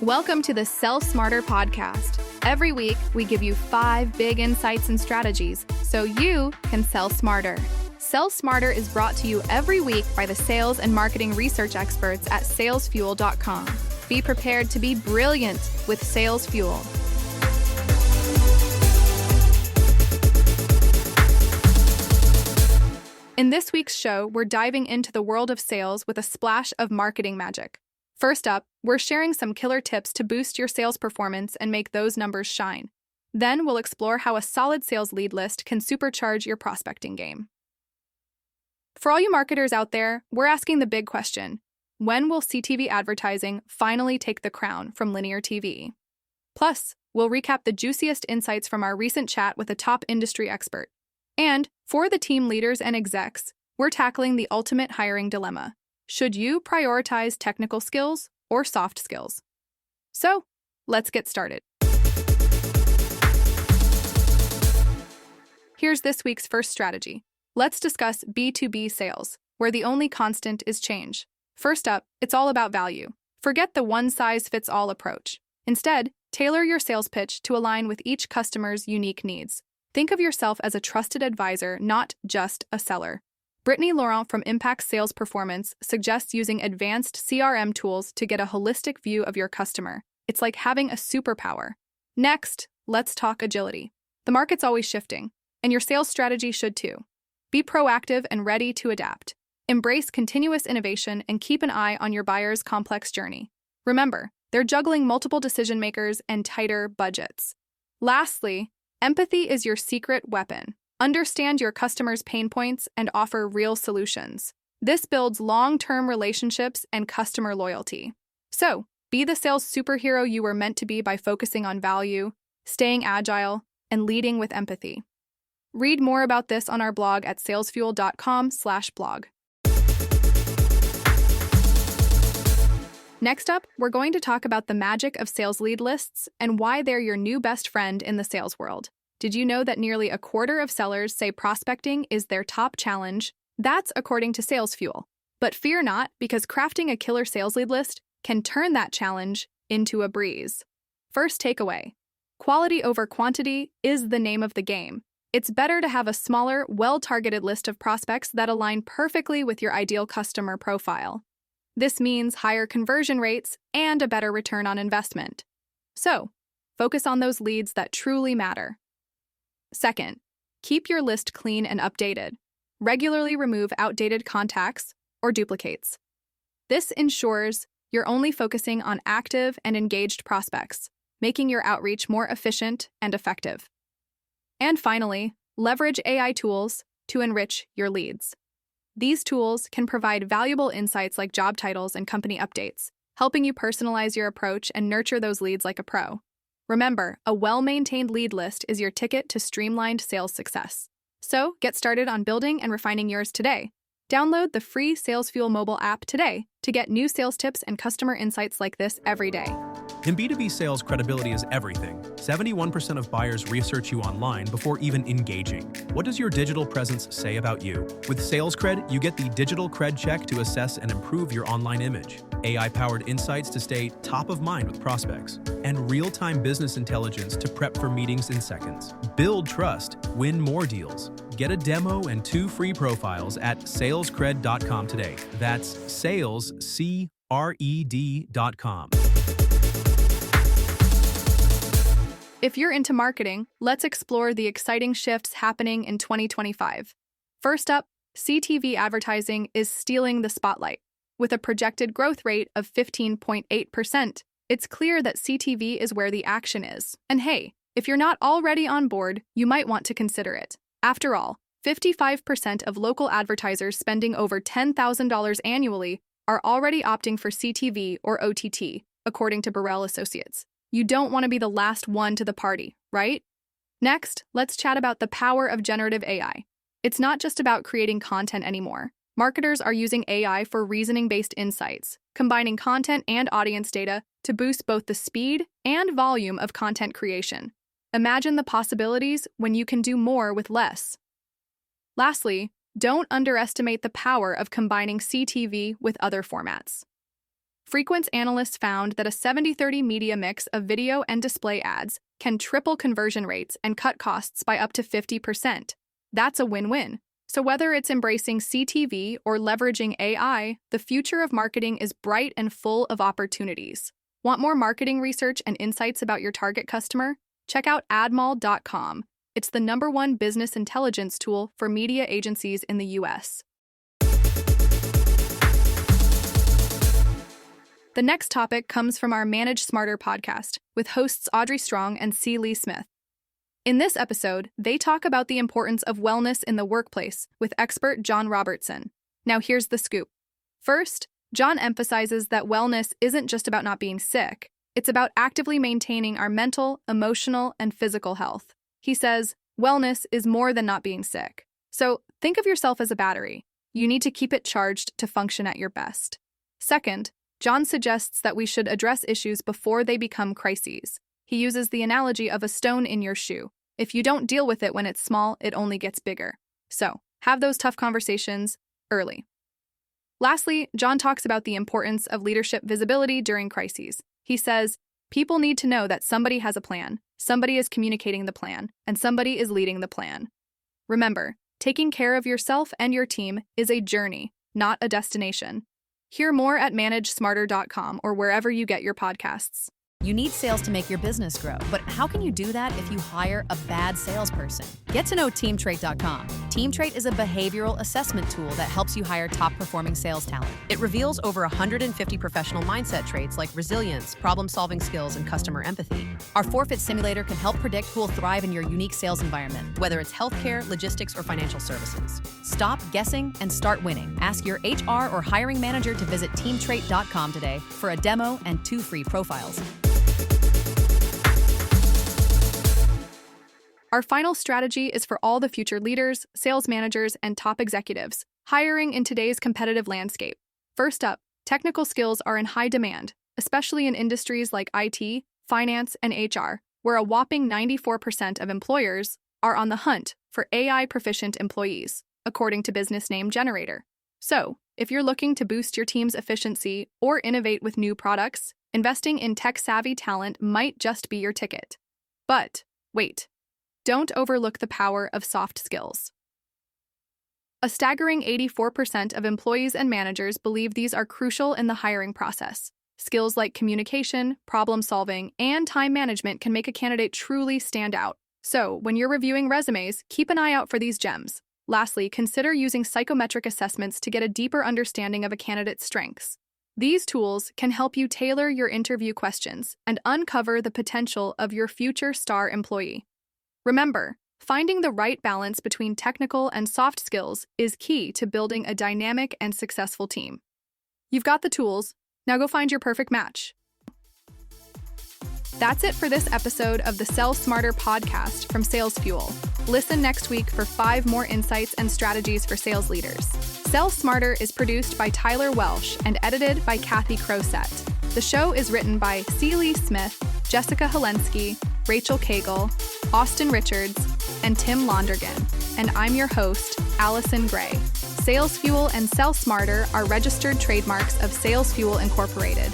Welcome to the Sell Smarter podcast. Every week, we give you 5 big insights and strategies so you can sell smarter. Sell Smarter is brought to you every week by the sales and marketing research experts at salesfuel.com. Be prepared to be brilliant with Sales Fuel. In this week's show, we're diving into the world of sales with a splash of marketing magic. First up, we're sharing some killer tips to boost your sales performance and make those numbers shine. Then we'll explore how a solid sales lead list can supercharge your prospecting game. For all you marketers out there, we're asking the big question: when will CTV advertising finally take the crown from linear TV? Plus, we'll recap the juiciest insights from our recent chat with a top industry expert. And for the team leaders and execs, we're tackling the ultimate hiring dilemma. Should you prioritize technical skills or soft skills? So, let's get started. Here's this week's first strategy. Let's discuss B2B sales, where the only constant is change. First up, it's all about value. Forget the one-size-fits-all approach. Instead, tailor your sales pitch to align with each customer's unique needs. Think of yourself as a trusted advisor, not just a seller. Brittany Laurent from Impact Sales Performance suggests using advanced CRM tools to get a holistic view of your customer. It's like having a superpower. Next, let's talk agility. The market's always shifting, and your sales strategy should too. Be proactive and ready to adapt. Embrace continuous innovation and keep an eye on your buyer's complex journey. Remember, they're juggling multiple decision makers and tighter budgets. Lastly, empathy is your secret weapon. Understand your customers' pain points and offer real solutions. This builds long-term relationships and customer loyalty. So, be the sales superhero you were meant to be by focusing on value, staying agile, and leading with empathy. Read more about this on our blog at salesfuel.com/blog. Next up, we're going to talk about the magic of sales lead lists and why they're your new best friend in the sales world. Did you know that nearly a quarter of sellers say prospecting is their top challenge? That's according to Sales Fuel. But fear not, because crafting a killer sales lead list can turn that challenge into a breeze. First takeaway: quality over quantity is the name of the game. It's better to have a smaller, well-targeted list of prospects that align perfectly with your ideal customer profile. This means higher conversion rates and a better return on investment. So, focus on those leads that truly matter. Second, keep your list clean and updated. Regularly remove outdated contacts or duplicates. This ensures you're only focusing on active and engaged prospects, making your outreach more efficient and effective. And finally, leverage AI tools to enrich your leads. These tools can provide valuable insights like job titles and company updates, helping you personalize your approach and nurture those leads like a pro. Remember, a well-maintained lead list is your ticket to streamlined sales success. So, get started on building and refining yours today. Download the free Sales Fuel mobile app today to get new sales tips and customer insights like this every day. In B2B sales, credibility is everything. 71% of buyers research you online before even engaging. What does your digital presence say about you? With Sales Cred, you get the digital cred check to assess and improve your online image, AI-powered insights to stay top of mind with prospects, and real-time business intelligence to prep for meetings in seconds. Build trust, win more deals. Get a demo and 2 free profiles at salescred.com today. That's salescred.com. If you're into marketing, let's explore the exciting shifts happening in 2025. First up, CTV advertising is stealing the spotlight. With a projected growth rate of 15.8%, it's clear that CTV is where the action is. And hey, if you're not already on board, you might want to consider it. After all, 55% of local advertisers spending over $10,000 annually are already opting for CTV or OTT, according to Burrell Associates. You don't want to be the last one to the party, right? Next, let's chat about the power of generative AI. It's not just about creating content anymore. Marketers are using AI for reasoning-based insights, combining content and audience data to boost both the speed and volume of content creation. Imagine the possibilities when you can do more with less. Lastly, don't underestimate the power of combining CTV with other formats. Frequent analysts found that a 70-30 media mix of video and display ads can triple conversion rates and cut costs by up to 50%. That's a win-win. So whether it's embracing CTV or leveraging AI, the future of marketing is bright and full of opportunities. Want more marketing research and insights about your target customer? Check out admall.com. It's the #1 business intelligence tool for media agencies in the US. The next topic comes from our Manage Smarter podcast with hosts Audrey Strong and C. Lee Smith. In this episode, they talk about the importance of wellness in the workplace with expert John Robertson. Now here's the scoop. First, John emphasizes that wellness isn't just about not being sick. It's about actively maintaining our mental, emotional, and physical health. He says, wellness is more than not being sick. So think of yourself as a battery. You need to keep it charged to function at your best. Second, John suggests that we should address issues before they become crises. He uses the analogy of a stone in your shoe. If you don't deal with it when it's small, it only gets bigger. So, have those tough conversations early. Lastly, John talks about the importance of leadership visibility during crises. He says, people need to know that somebody has a plan, somebody is communicating the plan, and somebody is leading the plan. Remember, taking care of yourself and your team is a journey, not a destination. Hear more at managesmarter.com or wherever you get your podcasts. You need sales to make your business grow, but how can you do that if you hire a bad salesperson? Get to know TeamTrait.com. TeamTrait is a behavioral assessment tool that helps you hire top-performing sales talent. It reveals over 150 professional mindset traits like resilience, problem-solving skills, and customer empathy. Our forfeit simulator can help predict who will thrive in your unique sales environment, whether it's healthcare, logistics, or financial services. Stop guessing and start winning. Ask your HR or hiring manager to visit TeamTrait.com today for a demo and 2 free profiles. Our final strategy is for all the future leaders, sales managers, and top executives hiring in today's competitive landscape. First up, technical skills are in high demand, especially in industries like IT, finance, and HR, where a whopping 94% of employers are on the hunt for AI-proficient employees, according to Business Name Generator. So, if you're looking to boost your team's efficiency or innovate with new products, investing in tech-savvy talent might just be your ticket. But, wait. Don't overlook the power of soft skills. A staggering 84% of employees and managers believe these are crucial in the hiring process. Skills like communication, problem-solving, and time management can make a candidate truly stand out. So, when you're reviewing resumes, keep an eye out for these gems. Lastly, consider using psychometric assessments to get a deeper understanding of a candidate's strengths. These tools can help you tailor your interview questions and uncover the potential of your future star employee. Remember, finding the right balance between technical and soft skills is key to building a dynamic and successful team. You've got the tools, now go find your perfect match. That's it for this episode of the Sell Smarter podcast from Sales Fuel. Listen next week for 5 more insights and strategies for sales leaders. Sell Smarter is produced by Tyler Welsh and edited by Kathy Crosett. The show is written by C. Lee Smith, Jessica Helensky, Rachel Cagle, Austin Richards, and Tim Londergan. And I'm your host, Allison Gray. Sales Fuel and Sell Smarter are registered trademarks of Sales Fuel Incorporated.